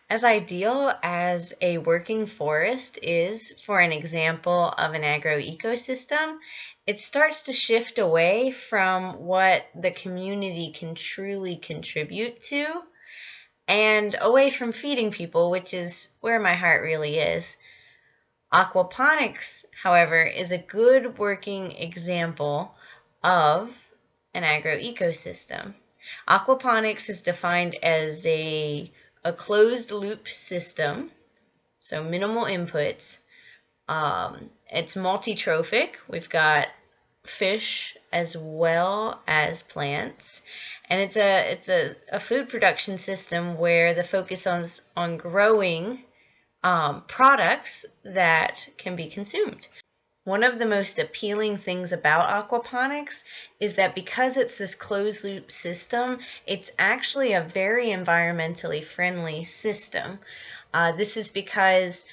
As ideal as a working forest is for an example of an agroecosystem, it starts to shift away from what the community can truly contribute to and away from feeding people, which is where my heart really is. Aquaponics, however, is a good working example of an agroecosystem. Aquaponics is defined as a closed loop system, so minimal inputs. It's multi-trophic. We've got fish as well as plants, and it's a food production system where the focus on growing products that can be consumed. One of the most appealing things about aquaponics is that because it's this closed loop system, it's actually a very environmentally friendly system. This is because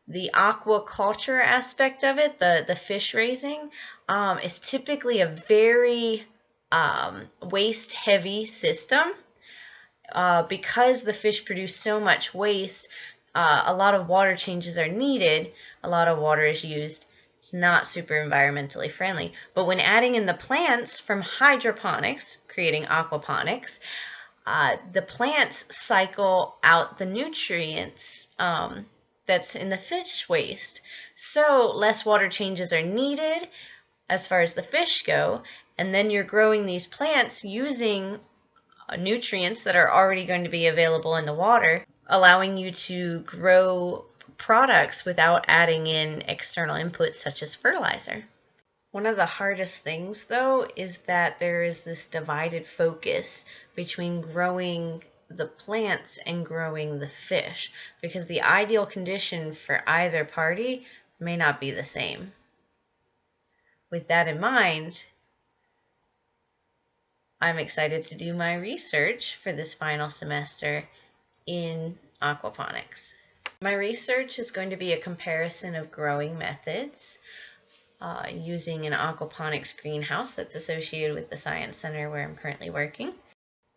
the aquaculture aspect of it, the fish raising, is typically a very waste heavy system. Because the fish produce so much waste, a lot of water changes are needed, a lot of water is used. It's not super environmentally friendly. But when adding in the plants from hydroponics, creating aquaponics, the plants cycle out the nutrients that's in the fish waste. So less water changes are needed as far as the fish go, and then you're growing these plants using nutrients that are already going to be available in the water, allowing you to grow products without adding in external inputs such as fertilizer. One of the hardest things, though, is that there is this divided focus between growing the plants and growing the fish, because the ideal condition for either party may not be the same. With that in mind, I'm excited to do my research for this final semester in aquaponics. My research is going to be a comparison of growing methods using an aquaponics greenhouse that's associated with the Science Center where I'm currently working.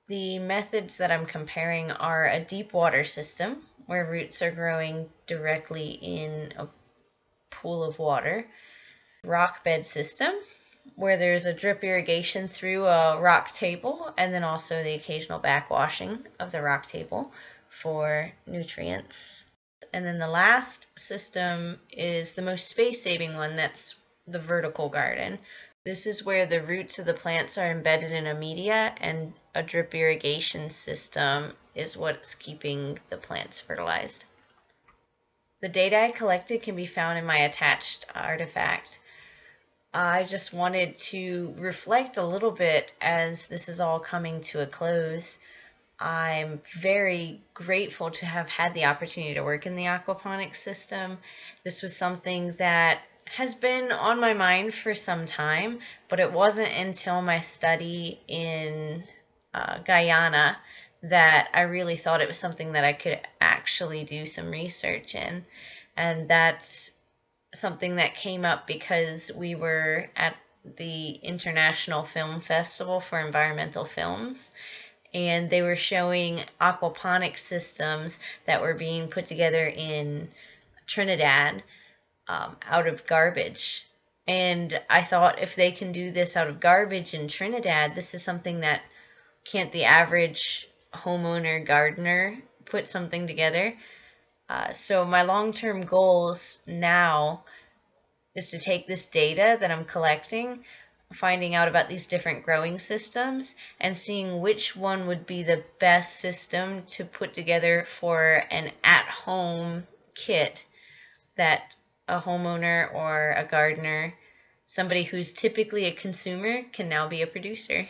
The methods that I'm comparing are a deep water system where roots are growing directly in a pool of water, rock bed system where there's a drip irrigation through a rock table, and then also the occasional backwashing of the rock table for nutrients. And then the last system is the most space-saving one, that's the vertical garden. This is where the roots of the plants are embedded in a media, and a drip irrigation system is what's keeping the plants fertilized. The data I collected can be found in my attached artifact. I just wanted to reflect a little bit as this is all coming to a close. I'm very grateful to have had the opportunity to work in the aquaponics system. This was something that has been on my mind for some time, but it wasn't until my study in Guyana that I really thought it was something that I could actually do some research in. And that's something that came up because we were at the International Film Festival for Environmental Films, and they were showing aquaponic systems that were being put together in Trinidad out of garbage. And I thought, if they can do this out of garbage in Trinidad, this is something that can't the average homeowner gardener put something together. So my long-term goals now is to take this data that I'm collecting, finding out about these different growing systems, and seeing which one would be the best system to put together for an at-home kit that a homeowner or a gardener, somebody who's typically a consumer, can now be a producer.